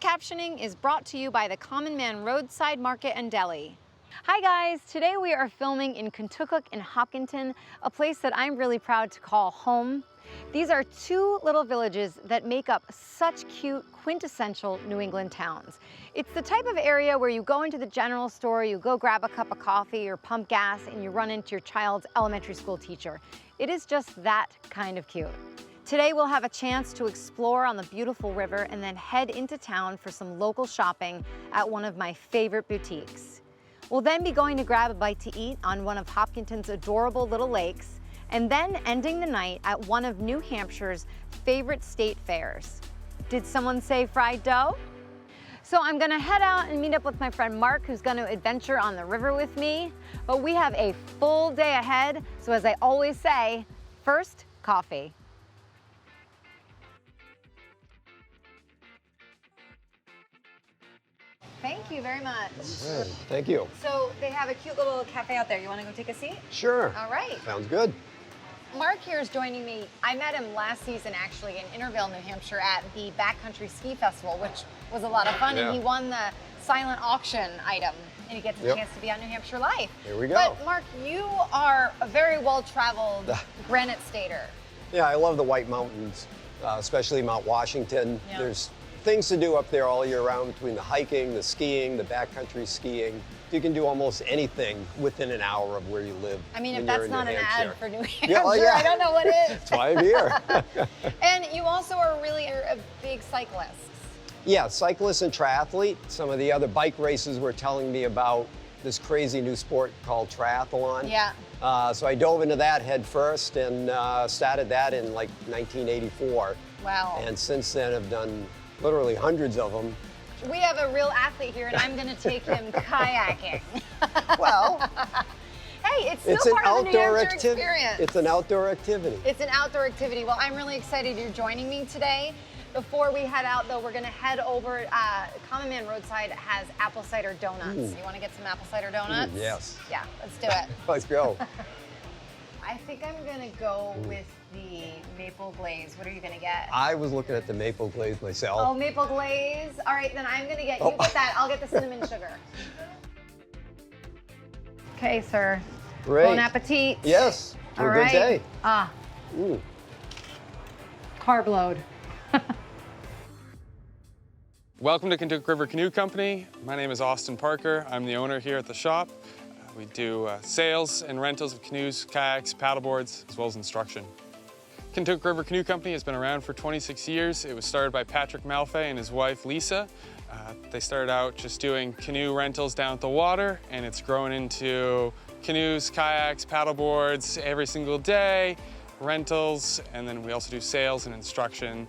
captioning is brought to you by the Common Man Roadside Market and Deli. Hi guys, today we are filming in Contoocook in Hopkinton, a place that I'm really proud to call home. These are two little villages that make up such cute, quintessential New England towns. It's the type of area where you go into the general store, you go grab a cup of coffee or pump gas, and you run into your child's elementary school teacher. It is just that kind of cute. Today we'll have a chance to explore on the beautiful river and then head into town for some local shopping at one of my favorite boutiques. We'll then be going to grab a bite to eat on one of Hopkinton's adorable little lakes, and then ending the night at one of New Hampshire's favorite state fairs. Did someone say fried dough? So I'm gonna head out and meet up with my friend Mark, who's gonna adventure on the river with me. But we have a full day ahead, so as I always say, first, coffee. Thank you very much. Right, thank you. So they have a cute little cafe out there. You want to go take a seat? Sure. All right. Sounds good. Mark here is joining me. I met him last season actually in Intervale, New Hampshire at the Backcountry Ski Festival, which was a lot of fun, and he won the silent auction item, and he gets a chance to be on New Hampshire Life. Here we go. But Mark, you are a very well-traveled granite stater. Yeah, I love the White Mountains, especially Mount Washington. Yeah. There's things to do up there all year round between the hiking, the skiing, the backcountry skiing. You can do almost anything within an hour of where you live. I mean, if that's not an ad for New Hampshire, I don't know what is. That's why I'm here. And you also are really a big cyclist. Yeah, cyclist and triathlete. Some of the other bike races were telling me about this crazy new sport called triathlon. Yeah. So I dove into that head first and started that in like 1984. Wow. And since then I've done literally hundreds of them. We have a real athlete here, and I'm going to take him kayaking. Well, hey, it's still part of the New Hampshire experience. It's an outdoor activity. It's an outdoor activity. Well, I'm really excited you're joining me today. Before we head out, though, we're going to head over. Common Man Roadside has apple cider donuts. You want to get some apple cider donuts? Yes. Yeah, let's do it. Let's go. I think I'm going to go with the maple glaze. What are you going to get? I was looking at the maple glaze myself. Oh, maple glaze. All right, then I'm going to get, you get that. I'll get the cinnamon sugar. Okay, sir. Great. Bon appetit. Yes, for a good day. Carb load. Welcome to Contoocook River Canoe Company. My name is Austin Parker. I'm the owner here at the shop. We do sales and rentals of canoes, kayaks, paddleboards, as well as instruction. Contoocook River Canoe Company has been around for 26 years. It was started by Patrick Malfay and his wife, Lisa. They started out just doing canoe rentals down at the water, and it's grown into canoes, kayaks, paddleboards every single day, rentals, and then we also do sales and instruction.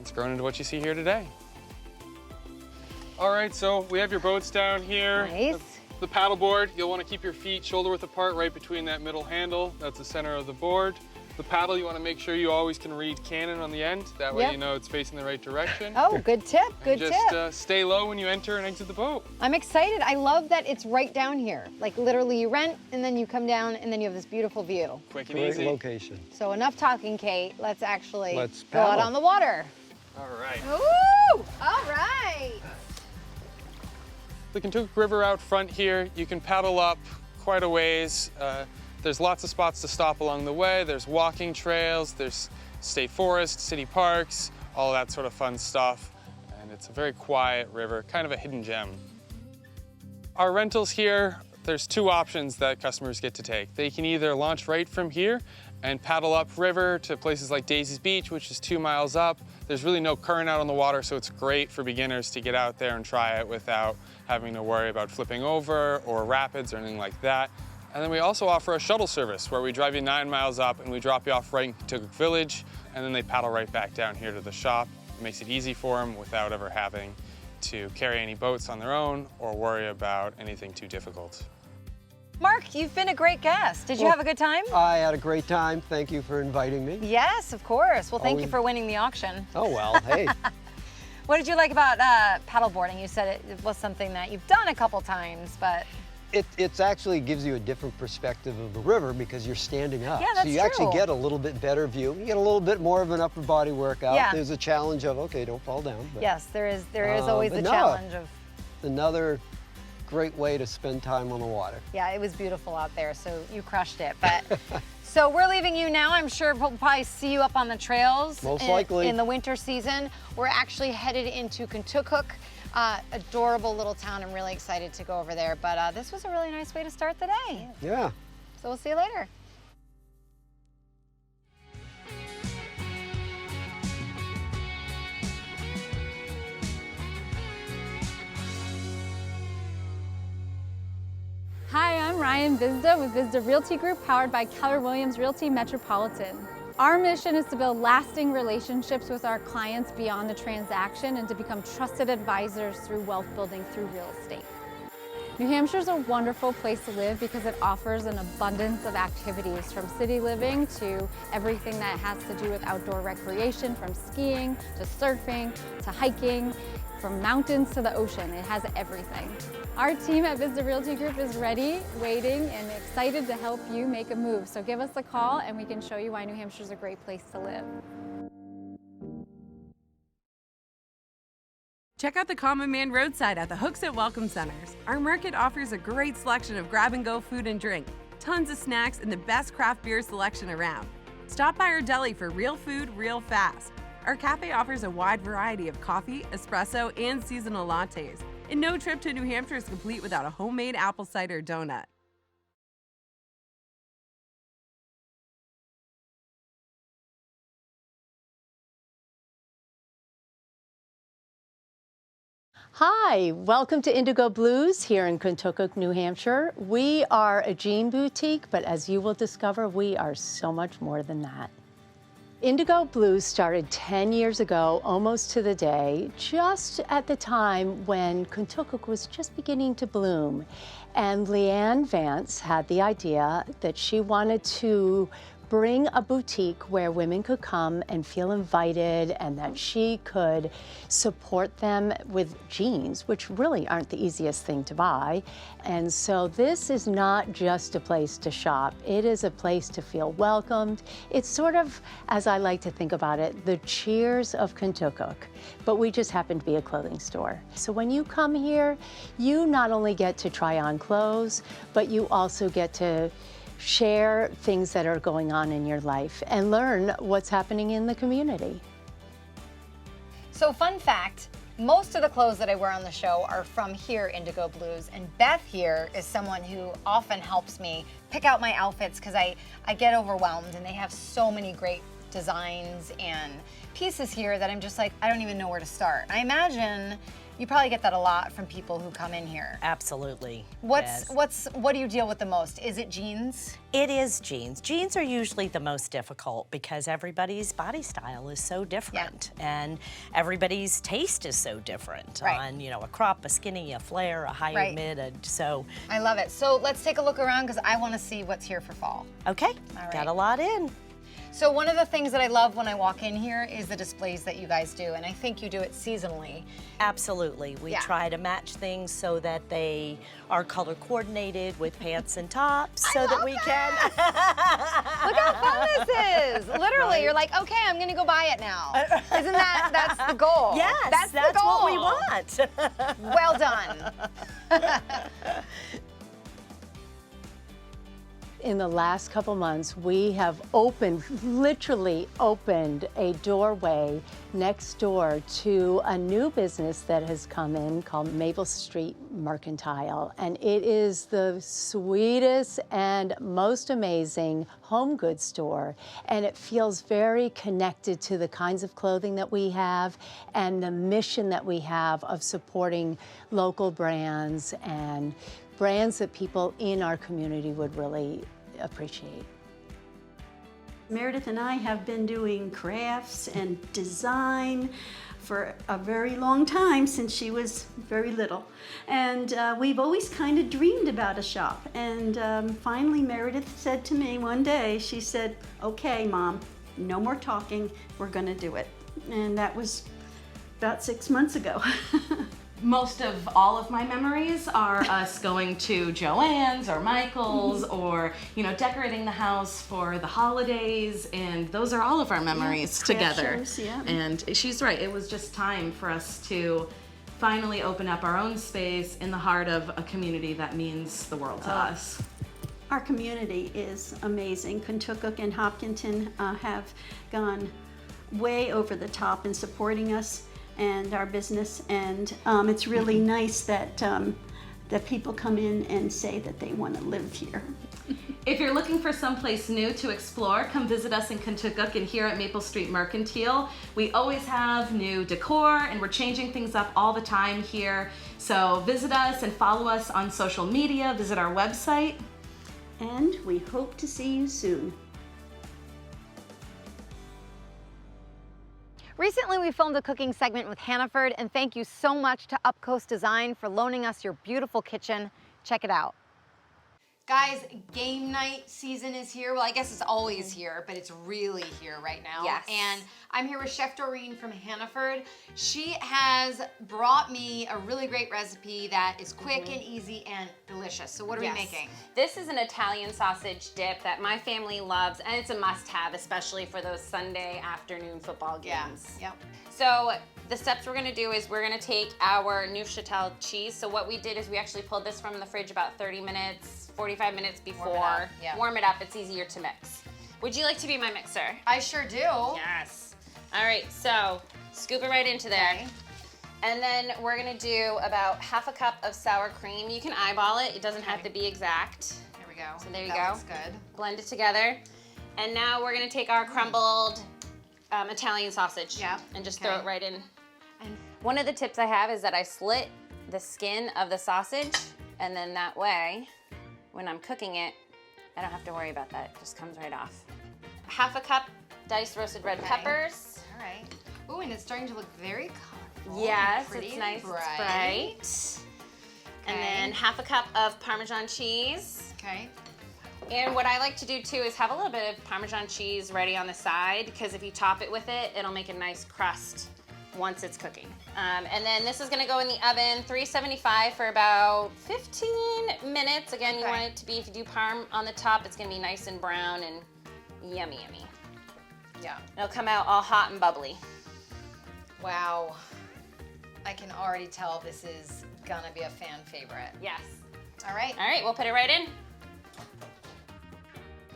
It's grown into what you see here today. All right, so we have your boats down here. Nice. The paddleboard, you'll want to keep your feet shoulder width apart right between that middle handle. That's the center of the board. The paddle, you want to make sure you always can read cannon on the end. That way you know it's facing the right direction. Oh, good tip, good tip. Just stay low when you enter and exit the boat. I'm excited. I love that it's right down here. Like literally you rent and then you come down and then you have this beautiful view. Quick and Great easy. location. So enough talking, Kate. Let's go paddle. out on the water. All right. Ooh, all right. The Contoocook River out front here, you can paddle up quite a ways. There's lots of spots to stop along the way. There's walking trails, there's state forest, city parks, all that sort of fun stuff. And it's a very quiet river, kind of a hidden gem. Our rentals here, there's two options that customers get to take. They can either launch right from here and paddle up river to places like Daisy's Beach, which is 2 miles up. There's really no current out on the water, so it's great for beginners to get out there and try it without having to worry about flipping over or rapids or anything like that. And then we also offer a shuttle service where we drive you 9 miles up and we drop you off right in Contoocook Village, and then they paddle right back down here to the shop. It makes it easy for them without ever having to carry any boats on their own or worry about anything too difficult. Mark, you've been a great guest. Did you have a good time? I had a great time. Thank you for inviting me. Yes, of course. Well, thank you for winning the auction. Oh, well, hey. What did you like about paddleboarding? You said it was something that you've done a couple times, but... It's actually gives you a different perspective of the river because you're standing up. Yeah, that's so you true. actually get a little bit better view. You get a little bit more of an upper body workout. Yeah. There's a challenge of, okay, don't fall down. But, Yes, there is always the challenge of... Another great way to spend time on the water. Yeah, it was beautiful out there, so you crushed it. But so we're leaving you now. I'm sure we'll probably see you up on the trails. Most likely. In the winter season. We're actually headed into Contoocook, adorable little town. I'm really excited to go over there. But this was a really nice way to start the day. Yeah. So we'll see you later. Hi, I'm Ryan Vizda with Vizda Realty Group, powered by Keller Williams Realty Metropolitan. Our mission is to build lasting relationships with our clients beyond the transaction and to become trusted advisors through wealth building through real estate. New Hampshire is a wonderful place to live because it offers an abundance of activities, from city living to everything that has to do with outdoor recreation, from skiing to surfing to hiking, from mountains to the ocean. It has everything. Our team at Vizda Realty Group is ready, waiting, and excited to help you make a move. So give us a call and we can show you why New Hampshire is a great place to live. Check out the Common Man Roadside at the Hooksett Welcome Centers. Our market offers a great selection of grab-and-go food and drink, tons of snacks, and the best craft beer selection around. Stop by our deli for real food, real fast. Our cafe offers a wide variety of coffee, espresso, and seasonal lattes. And no trip to New Hampshire is complete without a homemade apple cider donut. Hi, welcome to Indigo Blues here in Contoocook, New Hampshire. We are a jean boutique, but as you will discover, we are so much more than that. Indigo Blues started 10 years ago, almost to the day, just at the time when Contoocook was just beginning to bloom. And Leanne Vance had the idea that she wanted to bring a boutique where women could come and feel invited and that she could support them with jeans, which really aren't the easiest thing to buy. And so this is not just a place to shop. It is a place to feel welcomed. It's sort of, as I like to think about it, the Cheers of Contoocook, but we just happen to be a clothing store. So when you come here, you not only get to try on clothes, but you also get to share things that are going on in your life and learn what's happening in the community. So fun fact, most of the clothes that I wear on the show are from here, Indigo Blues, and Beth here is someone who often helps me pick out my outfits because I get overwhelmed and they have so many great designs and pieces here that I'm just like, I don't even know where to start. I imagine you probably get that a lot from people who come in here. Absolutely. What do you deal with the most? Is it jeans? It is jeans. Jeans are usually the most difficult because everybody's body style is so different, and everybody's taste is so different on, you know, a crop, a skinny, a flare, a higher mid, so. I love it. So let's take a look around because I want to see what's here for fall. Okay, All right. got a lot in. So one of the things that I love when I walk in here is the displays that you guys do, and I think you do it seasonally. Absolutely. We try to match things so that they are color coordinated with pants and tops so that we can. Look how fun this is. Literally, you're like, okay, I'm gonna go buy it now. Isn't that's the goal? Yes, that's the goal. what we want. Well done. In the last couple months, we have literally opened a doorway next door to a new business that has come in called Maple Street Mercantile. And it is the sweetest and most amazing home goods store. And it feels very connected to the kinds of clothing that we have and the mission that we have of supporting local brands and brands that people in our community would really appreciate. Meredith and I have been doing crafts and design for a very long time, since she was very little. And we've always kind of dreamed about a shop. And finally Meredith said to me one day, she said, okay, Mom, no more talking, we're gonna do it. And that was about 6 months ago. most of all of my memories are us going to Joann's or Michael's or, you know, decorating the house for the holidays, and those are all of our memories together. Shows, yeah. And she's right, it was just time for us to finally open up our own space in the heart of a community that means the world to us. Our community is amazing. Contoocook and Hopkinton have gone way over the top in supporting us and our business, and it's really nice that that people come in and say that they want to live here. If you're looking for someplace new to explore, come visit us in Contoocook and here at Maple Street Mercantile. We always have new decor and we're changing things up all the time here. So visit us and follow us on social media, visit our website. And we hope to see you soon. Recently, we filmed a cooking segment with Hannaford, and thank you so much to Up Coast Design for loaning us your beautiful kitchen. Check it out. Guys, game night season is here. Well, I guess it's always here, but it's really here right now. Yes. And I'm here with Chef Doreen from Hannaford. She has brought me a really great recipe that is quick and easy and delicious. So what are we making? This is an Italian sausage dip that my family loves, and it's a must-have, especially for those Sunday afternoon football games. Yep. So the steps we're gonna do is we're gonna take our Neufchâtel cheese. So what we did is we actually pulled this from the fridge about 30 minutes, 45 minutes before. Warm it up, it's easier to mix. Would you like to be my mixer? I sure do. Yes. All right, so scoop it right into there. Okay. And then we're gonna do about half a cup of sour cream. You can eyeball it, it doesn't have to be exact. There we go. So there you that go. Looks good. Blend it together. And now we're gonna take our crumbled Italian sausage and just throw it right in. And one of the tips I have is that I slit the skin of the sausage, and then that way, when I'm cooking it, I don't have to worry about that. It just comes right off. Half a cup diced roasted red peppers. All right. Ooh, and it's starting to look very colorful. Yes, pretty it's nice, bright. it's bright. And then half a cup of Parmesan cheese. Okay. And what I like to do too is have a little bit of Parmesan cheese ready on the side, because if you top it with it, it'll make a nice crust once it's cooking. And then this is gonna go in the oven, 375 for about 15 minutes. Again, you want it to be, if you do parm on the top, it's gonna be nice and brown and yummy, yummy. Yeah. It'll come out all hot and bubbly. Wow. I can already tell this is gonna be a fan favorite. Yes. All right. All right, we'll put it right in.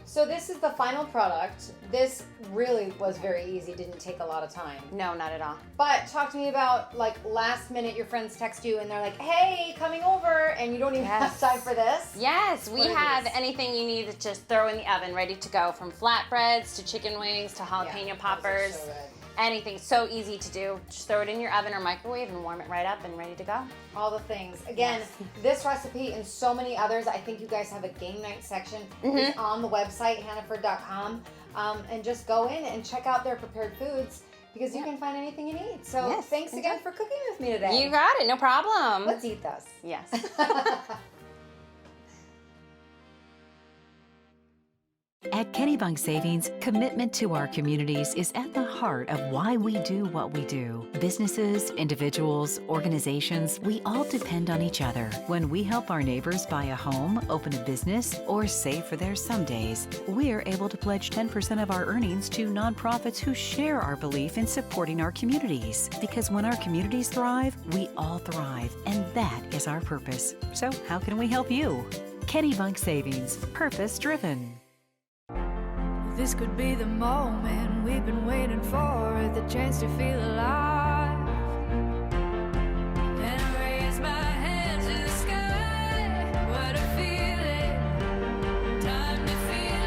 So this is the final product. This really was very easy, didn't take a lot of time. No, not at all. But talk to me about, like, last minute your friends text you and they're like, hey, coming over, and you don't even have time for this. Yes, we have anything you need to just throw in the oven, ready to go, from flatbreads to chicken wings to jalapeno poppers. So good. Anything, so easy to do. Just throw it in your oven or microwave and warm it right up and ready to go. All the things. Again, this recipe and so many others, I think you guys have a game night section. It's on the website, hannaford.com. And just go in and check out their prepared foods, because you can find anything you need. So thanks again for cooking with me today. You got it, no problem. Let's eat this. Yes. At Kennebunk Savings, commitment to our communities is at the heart of why we do what we do. Businesses, individuals, organizations, we all depend on each other. When we help our neighbors buy a home, open a business, or save for their somedays, we're able to pledge 10% of our earnings to nonprofits who share our belief in supporting our communities. Because when our communities thrive, we all thrive, and that is our purpose. So how can we help you? Kennebunk Savings, purpose-driven. This could be the moment we've been waiting for, the chance to feel alive. And I raise my hands to the sky. What a feeling, time to feel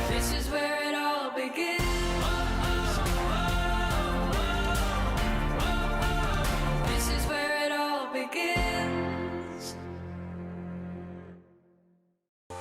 it. This is where it all begins. This is where it all begins.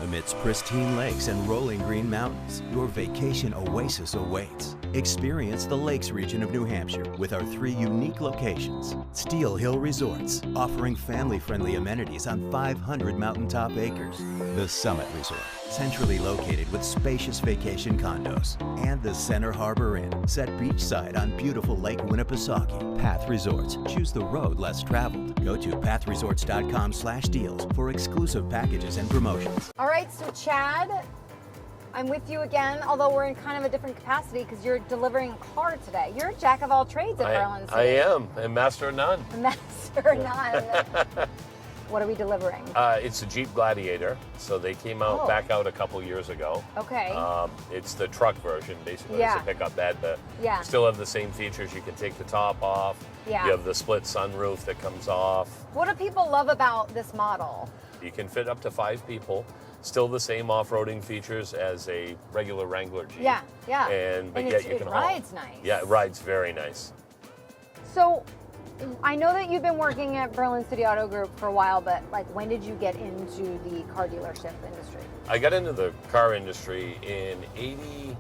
Amidst Resort's pristine lakes and rolling green mountains, your vacation oasis awaits. Experience the Lakes region of New Hampshire with our 3 unique locations. Steel Hill Resorts, offering family-friendly amenities on 500 mountaintop acres. The Summit Resort, centrally located with spacious vacation condos. And the Center Harbor Inn, set beachside on beautiful Lake Winnipesaukee. Path Resorts, choose the road less traveled. Go to pathresorts.com/deals for exclusive packages and promotions. All right, so Chad, I'm with you again, although we're in kind of a different capacity because you're delivering a car today. You're a jack of all trades at Berlin City. I am, and master of none. Master of none. What are we delivering? It's a Jeep Gladiator, so they came out back out a couple years ago. Okay. It's the truck version, basically. Yeah. It's a pickup bed, but yeah. Still have the same features. You can take the top off. Yeah. You have the split sunroof that comes off. What do people love about this model? You can fit up to 5 people. Still the same off-roading features as a regular Wrangler Jeep. Yeah, yeah. But and yet you can haul. It rides nice. Yeah, it rides very nice. So, I know that you've been working at Berlin City Auto Group for a while, but like, when did you get into the car dealership industry? I got into the car industry in 85,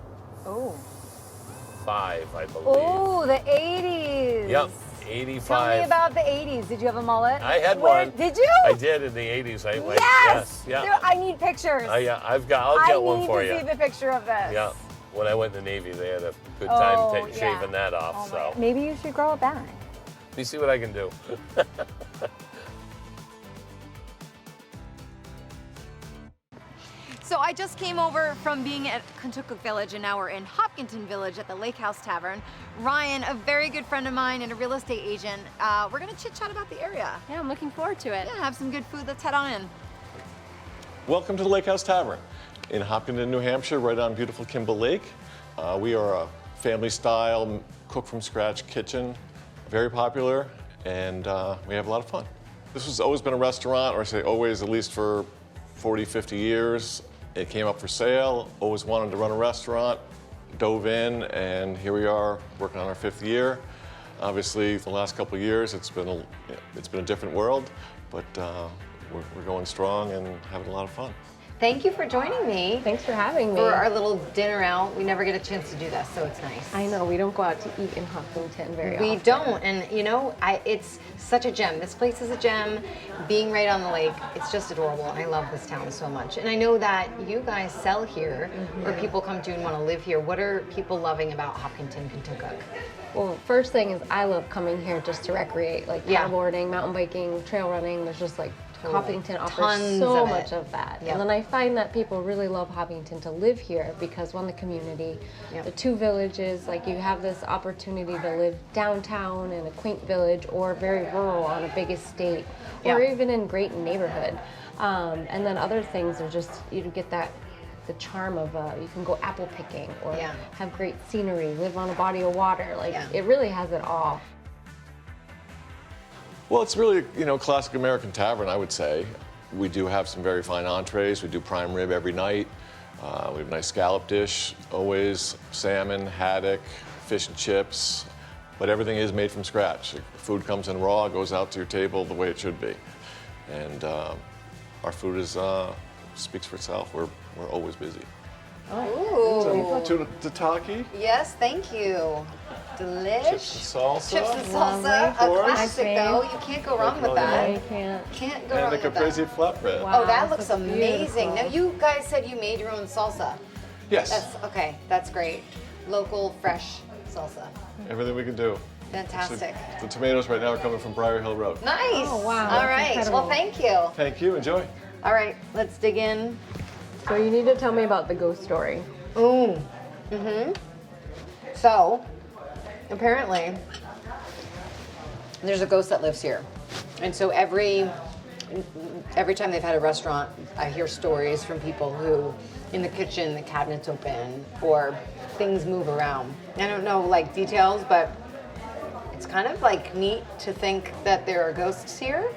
I believe. Oh, the 80s. Yep, 85. Tell me about the 80s. Did you have a mullet? I had one. Did you? I did in the 80s. Yes! Yeah. Dude, I need pictures. I'll get one for you. I need to see the picture of this. Yeah. When I went in the Navy, they had a good time shaving that off. So maybe you should grow it back. Let me see what I can do. So I just came over from being at Contoocook Village, and now we're in Hopkinton Village at the Lake House Tavern. Ryan, a very good friend of mine and a real estate agent, we're gonna chit chat about the area. Yeah, I'm looking forward to it. Yeah, have some good food. Let's head on in. Welcome to the Lake House Tavern in Hopkinton, New Hampshire, right on beautiful Kimball Lake. We are a family-style, cook-from-scratch kitchen, very popular, and we have a lot of fun. This has always been a restaurant, or I say always, at least for 40, 50 years. It came up for sale, always wanted to run a restaurant, dove in, and here we are working on our 5th year. Obviously, the last couple of years, it's been a different world, but we're going strong and having a lot of fun. Thank you for joining me. Thanks for having me. For our little dinner out. We never get a chance to do this, so it's nice. I know, we don't go out to eat in Hopkinton very often. We don't, and you know, it's such a gem. This place is a gem. Being right on the lake, it's just adorable, and I love this town so much. And I know that you guys sell here, or people come to and want to live here. What are people loving about Hopkinton, Contoocook? Well, first thing is I love coming here just to recreate, like paddleboarding, mountain biking, trail running. There's just like Hopkinton offers so much of that. Yep. And then I find that people really love Hopkinton to live here because one, the community, the 2 villages, like you have this opportunity to live downtown in a quaint village or very rural on a big estate or even in great neighborhood. And then other things are just, you get that the charm of you can go apple picking or have great scenery, live on a body of water. Like it really has it all. Well, it's really, classic American tavern, I would say. We do have some very fine entrees. We do prime rib every night. We have a nice scallop dish, always salmon, haddock, fish and chips, but everything is made from scratch. Food comes in raw, goes out to your table the way it should be. And our food speaks for itself. We're always busy. Oh. Tataki? Yes, thank you. Delish. Chips and salsa. Chips and salsa. A classic, though. You can't go wrong with that. You can't. Can't go wrong with that. And the caprese flatbread. Wow, that looks amazing. Now, you guys said you made your own salsa. Yes. That's great. Local, fresh salsa. Everything we can do. Fantastic. The tomatoes right now are coming from Briar Hill Road. Nice. Oh, wow. All right. Incredible. Well, thank you. Thank you. Enjoy. All right. Let's dig in. So you need to tell me about the ghost story. Ooh. So, apparently, there's a ghost that lives here. And so every time they've had a restaurant, I hear stories from people who, in the kitchen, the cabinets open, or things move around. I don't know, like, details, but it's kind of, like, neat to think that there are ghosts here.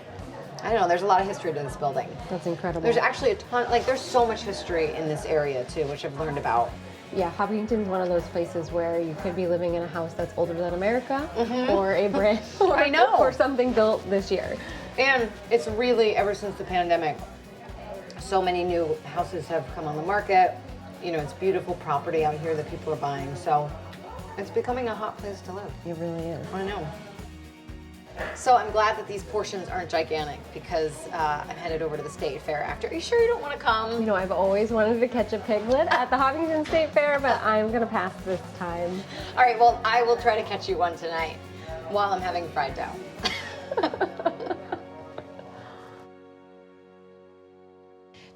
I don't know, there's a lot of history to this building. That's incredible. There's actually a ton, there's so much history in this area, too, which I've learned about. Yeah, Hopkinton's one of those places where you could be living in a house that's older than America, or a brand, or something built this year. And it's really, ever since the pandemic, So many new houses have come on the market. You know, it's beautiful property out here that people are buying. So it's becoming a hot place to live. It really is. I know. So I'm glad that these portions aren't gigantic because I'm headed over to the State Fair after. Are you sure you don't want to come? You know, I've always wanted to catch a piglet at the Hopkinton State Fair, but I'm going to pass this time. All right, well, I will try to catch you one tonight while I'm having fried dough.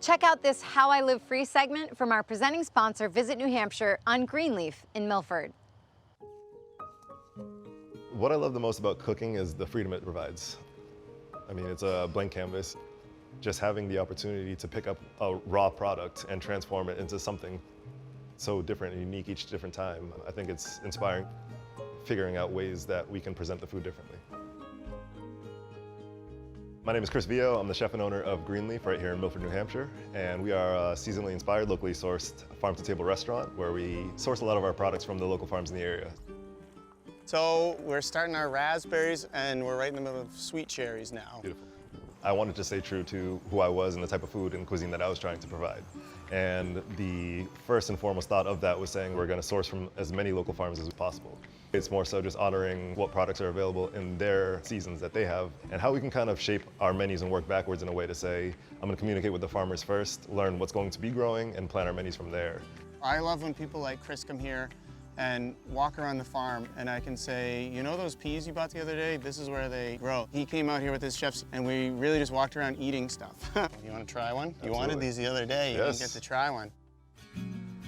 Check out this How I Live Free segment from our presenting sponsor, Visit New Hampshire, on Greenleaf in Milford. What I love the most about cooking is the freedom it provides. I mean, it's a blank canvas. Just having the opportunity to pick up a raw product and transform it into something so different and unique each different time. I think it's inspiring, figuring out ways that we can present the food differently. My name is Chris Vio. I'm the chef and owner of Greenleaf right here in Milford, New Hampshire. And we are a seasonally inspired, locally sourced farm-to-table restaurant where we source a lot of our products from the local farms in the area. So we're starting our raspberries and we're right in the middle of sweet cherries now. Beautiful. I wanted to stay true to who I was and the type of food and cuisine that I was trying to provide. And the first and foremost thought of that was saying we're going to source from as many local farms as possible. It's more so just honoring what products are available in their seasons that they have and how we can kind of shape our menus and work backwards in a way to say, I'm going to communicate with the farmers first, learn what's going to be growing, and plan our menus from there. I love when people like Chris come here and walk around the farm and I can say, you know those peas you bought the other day? This is where they grow. He came out here with his chefs and we really just walked around eating stuff. You want to try one? Absolutely. You wanted these the other day. You didn't get to try one.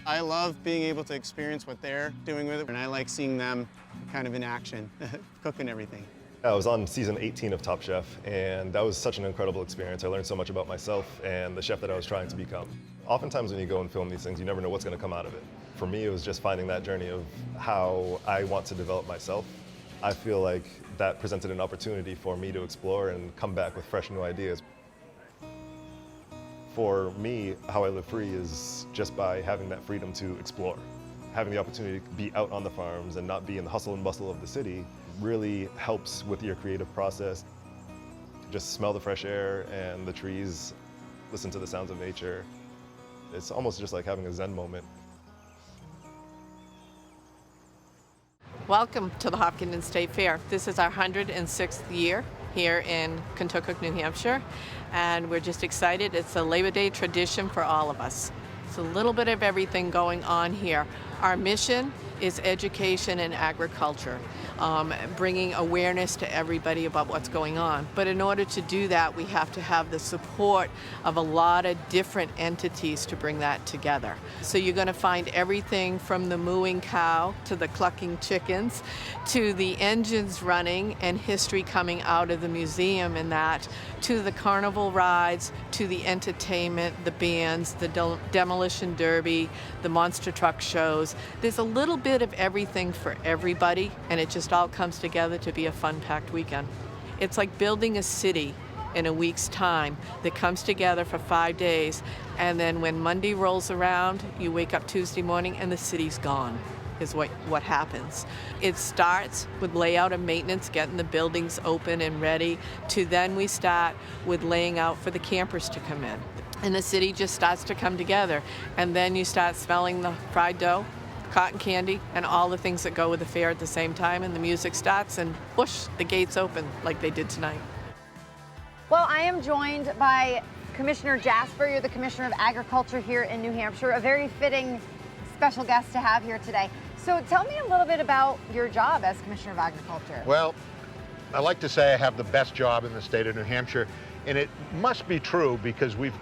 I love being able to experience what they're doing with it, and I like seeing them kind of in action, cooking everything. I was on season 18 of Top Chef, and that was such an incredible experience. I learned so much about myself and the chef that I was trying to become. Oftentimes when you go and film these things, you never know what's going to come out of it. For me, it was just finding that journey of how I want to develop myself. I feel like that presented an opportunity for me to explore and come back with fresh new ideas. For me, how I live free is just by having that freedom to explore. Having the opportunity to be out on the farms and not be in the hustle and bustle of the city really helps with your creative process. Just smell the fresh air and the trees, listen to the sounds of nature. It's almost just like having a Zen moment. Welcome to the Hopkinton State Fair. This is our 106th year here in Contoocook, New Hampshire, and we're just excited. It's a Labor Day tradition for all of us. It's a little bit of everything going on here. Our mission is education and agriculture, bringing awareness to everybody about what's going on. But in order to do that, we have to have the support of a lot of different entities to bring that together. So you're going to find everything from the mooing cow to the clucking chickens to the engines running and history coming out of the museum and that, to the carnival rides, to the entertainment, the bands, the demolition derby, the monster truck shows. There's a little bit of everything for everybody, and it just all comes together to be a fun-packed weekend. It's like building a city in a week's time that comes together for 5 days, and then when Monday rolls around, you wake up Tuesday morning and the city's gone, is what happens. It starts with layout and maintenance, getting the buildings open and ready, to then we start with laying out for the campers to come in. And the city just starts to come together, and then you start smelling the fried dough, cotton candy, and all the things that go with the fair at the same time, and the music starts and whoosh, the gates open like they did tonight. Well, I am joined by Commissioner Jasper. You're the Commissioner of Agriculture here in New Hampshire, a very fitting special guest to have here today. So tell me a little bit about your job as Commissioner of Agriculture. Well, I like to say I have the best job in the state of New Hampshire, and it must be true because we've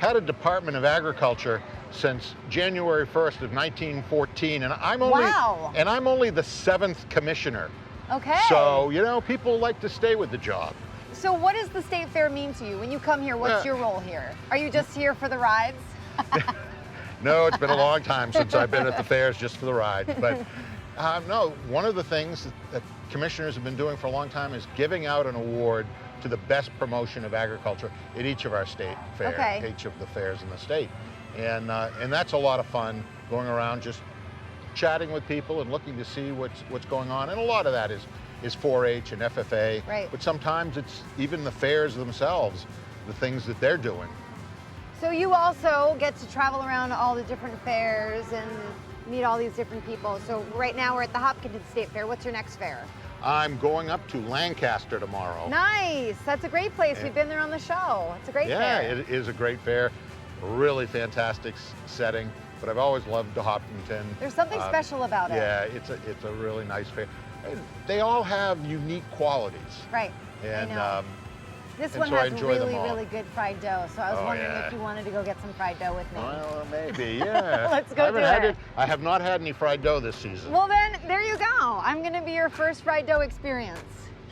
had a Department of Agriculture since January 1st of 1914, and I'm only the 7th commissioner. Okay. So, you know, people like to stay with the job. So what does the State Fair mean to you? When you come here, what's your role here? Are you just here for the rides? No, it's been a long time since I've been at the fairs just for the ride. But no, one of the things that commissioners have been doing for a long time is giving out an award to the best promotion of agriculture at each of our state fairs, each of the fairs in the state. And that's a lot of fun, going around just chatting with people and looking to see what's going on. And a lot of that is 4-H and FFA. Right. But sometimes it's even the fairs themselves, the things that they're doing. So you also get to travel around all the different fairs and meet all these different people. So right now we're at the Hopkinton State Fair. What's your next fair? I'm going up to Lancaster tomorrow. Nice, that's a great place. We've been there on the show. It's a great fair. Yeah, it is a great fair. Really fantastic setting, but I've always loved the Hopkinton. There's something special about it. Yeah, it's a really nice fair. They all have unique qualities. Right, and, I know. This and one so I has enjoy them all. really good fried dough, so I was wondering if you wanted to go get some fried dough with me. Well, maybe, yeah. Let's go do it. I have not had any fried dough this season. Well then, there you go. I'm gonna be your first fried dough experience.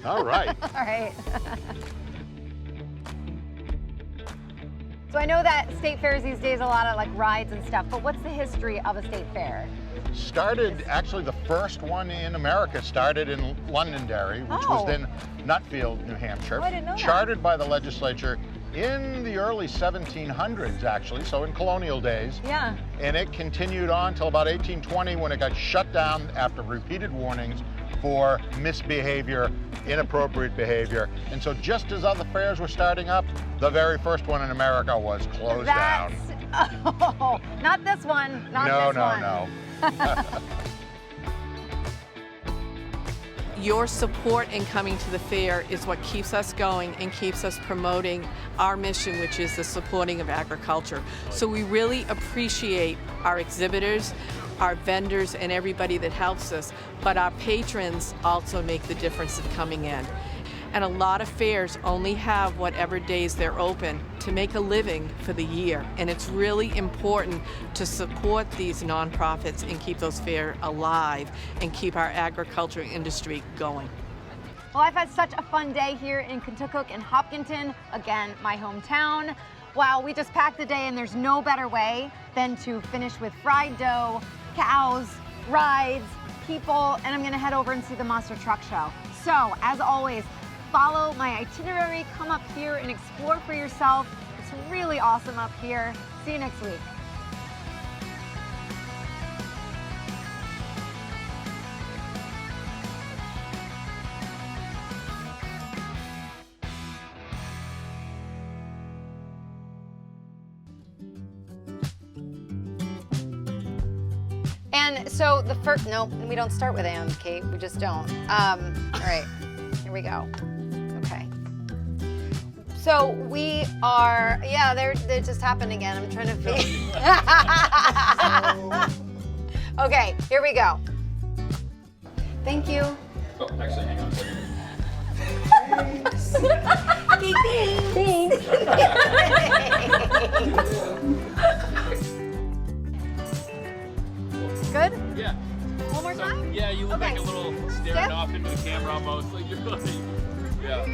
All right. All right. So I know that state fairs these days, a lot of like rides and stuff, but what's the history of a state fair? Actually the first one in America started in Londonderry, which was then Nutfield, New Hampshire. Oh, I didn't know that. Chartered by the legislature in the early 1700s, actually, so in colonial days. Yeah. And it continued on till about 1820 when it got shut down after repeated warnings for misbehavior, inappropriate behavior. And so just as other fairs were starting up, the very first one in America was closed down. Oh, not this one, not this one. No. Your support in coming to the fair is what keeps us going and keeps us promoting our mission, which is the supporting of agriculture. So we really appreciate our exhibitors, our vendors, and everybody that helps us, but our patrons also make the difference of coming in. And a lot of fairs only have whatever days they're open to make a living for the year. And it's really important to support these nonprofits and keep those fairs alive and keep our agriculture industry going. Well, I've had such a fun day here in Kentucky and Hopkinton, again, my hometown. Wow, we just packed the day and there's no better way than to finish with fried dough, cows, rides, people, and I'm gonna head over and see the monster truck show. So, as always, follow my itinerary, come up here and explore for yourself. It's really awesome up here. See you next week. And so the first, no, we don't start with and, Kate, we just don't. All right, here we go. Okay. So we are, yeah, they just happened again. I'm trying to figure. Okay, here we go. Thank you. Oh, actually, hang on a second. Good? Yeah. One more time? Yeah, you look like a little staring Step? off into the camera almost. Like you're like, yeah.